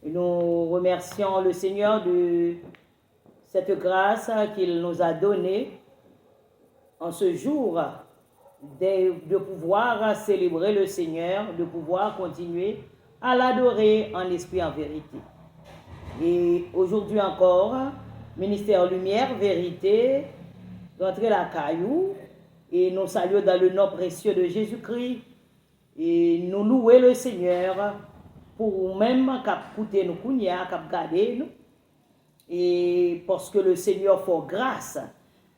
Nous remercions le Seigneur de cette grâce qu'il nous a donnée en ce jour de pouvoir célébrer le Seigneur, de pouvoir continuer à l'adorer en esprit et en vérité. Et aujourd'hui encore, ministère Lumière, Vérité, rentrer la caillou et nous saluons dans le nom précieux de Jésus-Christ et nous louer le Seigneur pour même cap coûter nous kounya, cap garder nous et parce que le Seigneur fait grâce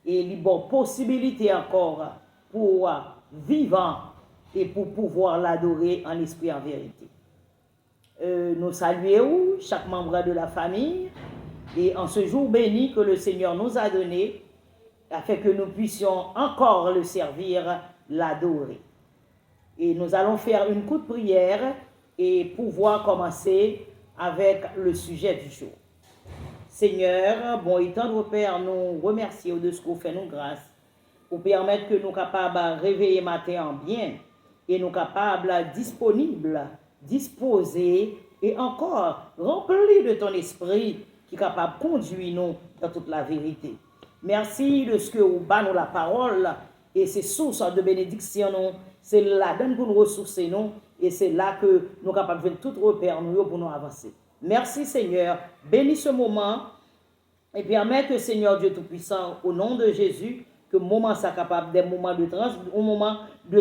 et il bonne possibilité encore pour vivre et pour pouvoir l'adorer en esprit et en vérité. Nous saluons chaque membre de la famille et en ce jour béni que le Seigneur nous a donné afin que nous puissions encore le servir, l'adorer. Et nous allons faire une courte prière et pouvoir commencer avec le sujet du jour. Seigneur, bon et tendre Père, nous remercions de ce qu'on fait nous grâce pour permettre que nous capables de réveiller matin en bien et nous capables disponibles, disposés et encore remplis de ton esprit qui est capable de conduire nous dans toute la vérité. Merci de ce que vous nous la parole et c'est source de bénédiction nous, c'est là-dedans pour nous ressourcer nous et c'est là que nous sommes capables de faire tout repère nous pour nous avancer. Merci Seigneur, bénis ce moment et permets que Seigneur Dieu Tout-Puissant, au nom de Jésus, que le moment soit capable des moments de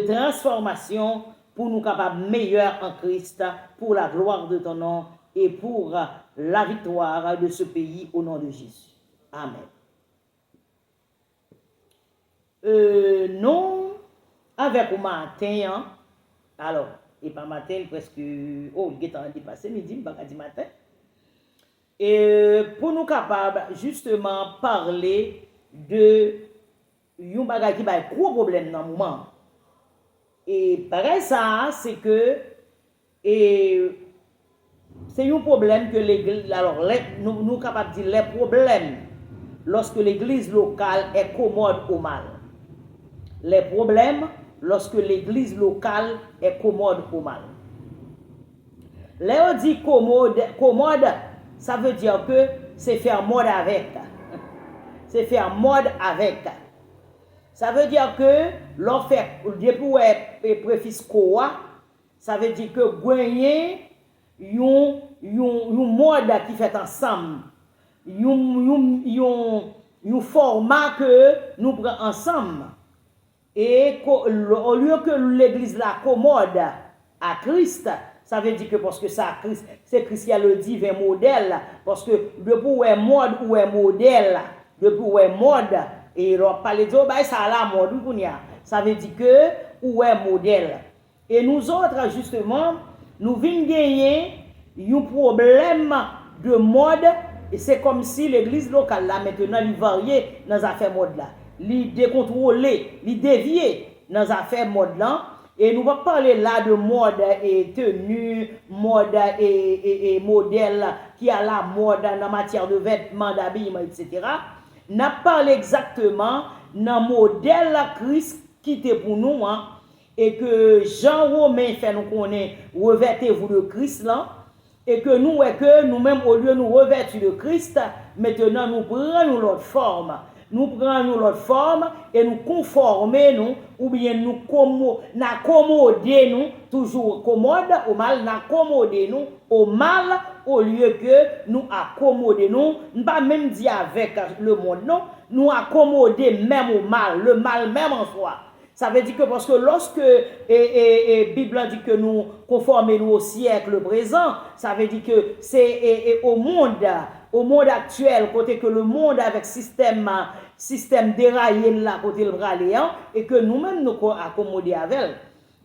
transformation pour nous capables meilleurs en Christ, pour la gloire de ton nom et pour la victoire de ce pays au nom de Jésus. Amen. Non, avec au matin, alors, et pas matin, presque, oh, il est dépassé midi, pas matin. Et pour nous capables, justement, parler de un bagage qui va être gros problème dans le moment. Et pareil, ça, c'est que, et c'est un problème que l'église, alors, nous sommes capables de dire les problèmes lorsque l'église locale est commode au mal. Les problèmes lorsque l'église locale est commode au mal. Là, on dit commode, ça veut dire que c'est faire mode avec. C'est faire mode avec. Ça veut dire que l'on fait, depuis le préfixe koa, ça veut dire que gagner yon mode qui fait ensemble. Yon format que nous prenons ensemble. Et au lieu que l'église la commode à Christ, ça veut dire que parce que ça c'est Christ qui a le divin modèle, parce que depuis où est mode ou est modèle, depuis où est mode, et on parle de bah ça à la mode, ça veut dire que où est modèle. Et nous autres, justement, nous venons gagner un problème de mode, et c'est comme si l'église locale là maintenant il varie dans les affaires mode là. Li décontrôler, li dévier dans les affaires mode là. Et nous allons parler là de mode et tenue, mode et modèle qui a la mode en matière de vêtements, d'habillement, etc. Nous parlé exactement dans le modèle Christ qui était pour nous, hein, et que Jean Romain fait nous connaître, revêtez-vous de Christ là, et que nous-mêmes, au lieu de nous revêtir de Christ, maintenant nous prenons l'autre forme. Nous prenons l'autre forme et nous conformer nous, ou bien nous accommoder nous, toujours commode au mal, n'accommoder nous au mal, au lieu que nous accommoder nous, pas même dire avec le monde, non, nous accommoder même au mal, le mal même en soi. Ça veut dire que parce que lorsque Bible dit que nous conformons au siècle présent, ça veut dire que c'est au monde actuel, côté que le monde avec système déraillé là, côté le braléant, et que nous-mêmes nous accommoder avec elle,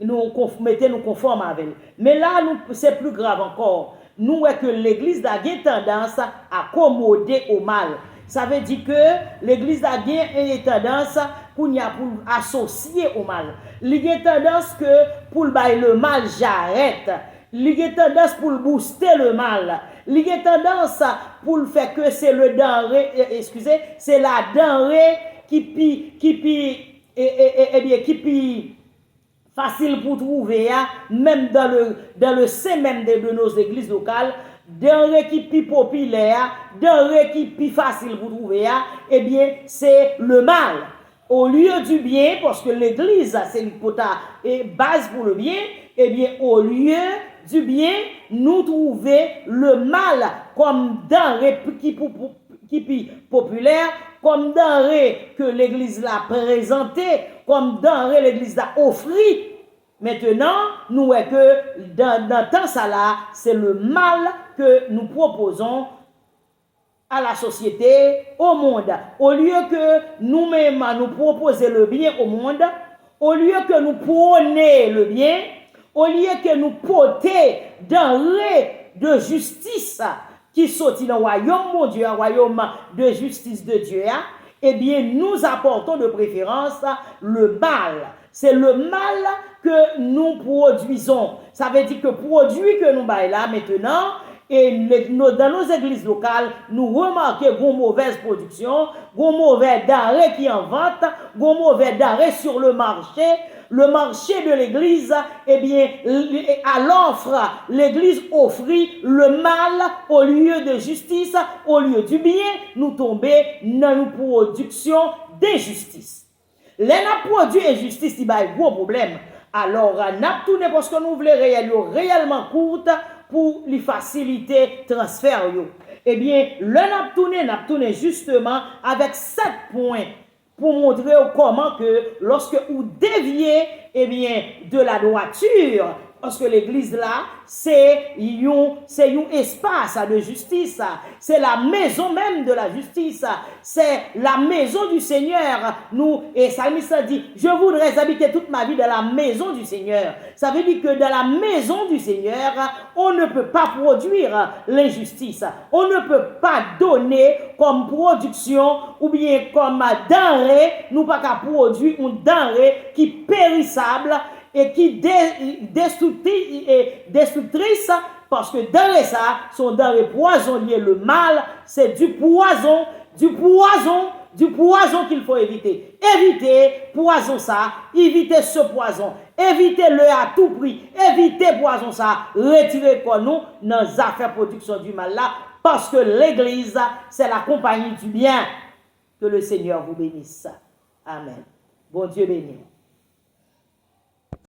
nous conformes avec elle. Mais là, c'est plus grave encore. Nous, que l'église a une tendance à accommoder au mal. Ça veut dire que l'église a une tendance pour associer au mal. Il y a une tendance que pour le mal, j'arrête. Il y a une tendance pour booster le mal. Il y a une tendance pour le faire que c'est le denrée, c'est la denrée qui facile pour trouver, même dans le sein même de nos églises locales, denrée qui plus populaire, denrée qui plus facile pour trouver, eh bien, c'est le mal. Au lieu du bien, parce que l'église, c'est une base pour le bien, eh bien, au lieu du bien, nous trouvons le mal comme denrée qui populaire, comme denrée que l'église l'a présentée, comme denrée l'église l'a offert. Maintenant, nous voyons que dans temps ça là, c'est le mal que nous proposons à la société, au monde. Au lieu que nous-mêmes nous proposer le bien au monde, au lieu que nous prôner le bien, au lieu que nous porter denrées de justice qui sortit dans le royaume, mon Dieu, un royaume de justice de Dieu, eh bien, nous apportons de préférence le mal. C'est le mal que nous produisons. Ça veut dire que produit que nous baillons là maintenant, et dans nos églises locales, nous remarquons une mauvaise production, une mauvaise denrée qui en vente, une mauvaise denrée sur le marché. Le marché de l'église, eh bien, à l'offre, l'église offre le mal au lieu de justice, au lieu du bien, nous tombons dans une production d'injustice. Les n'a produit injustice, il y a un gros problème. Alors, n'a tourné parce que nous voulons réellement courte pour les faciliter le transfert. Eh bien, le n'a tourné justement avec 7 points pour montrer comment que lorsque vous déviez eh bien, de la droiture, parce que l'église là, c'est un espace de justice, c'est la maison même de la justice, c'est la maison du Seigneur. Nous, et Salmiste dit, je voudrais habiter toute ma vie dans la maison du Seigneur. Ça veut dire que dans la maison du Seigneur, on ne peut pas produire l'injustice. On ne peut pas donner comme production ou bien comme denrée, nous pas qu'à produire une denrée qui est périssable et qui destructrice, parce que dans les ça, sont dans les poissonniers. Le mal, c'est du poison qu'il faut éviter. Évitez poison ça, évitez ce poison, évitez-le à tout prix, évitez poison ça, retirez quoi nous dans les affaires production du mal là, parce que l'église, c'est la compagnie du bien. Que le Seigneur vous bénisse. Amen. Bon Dieu béni.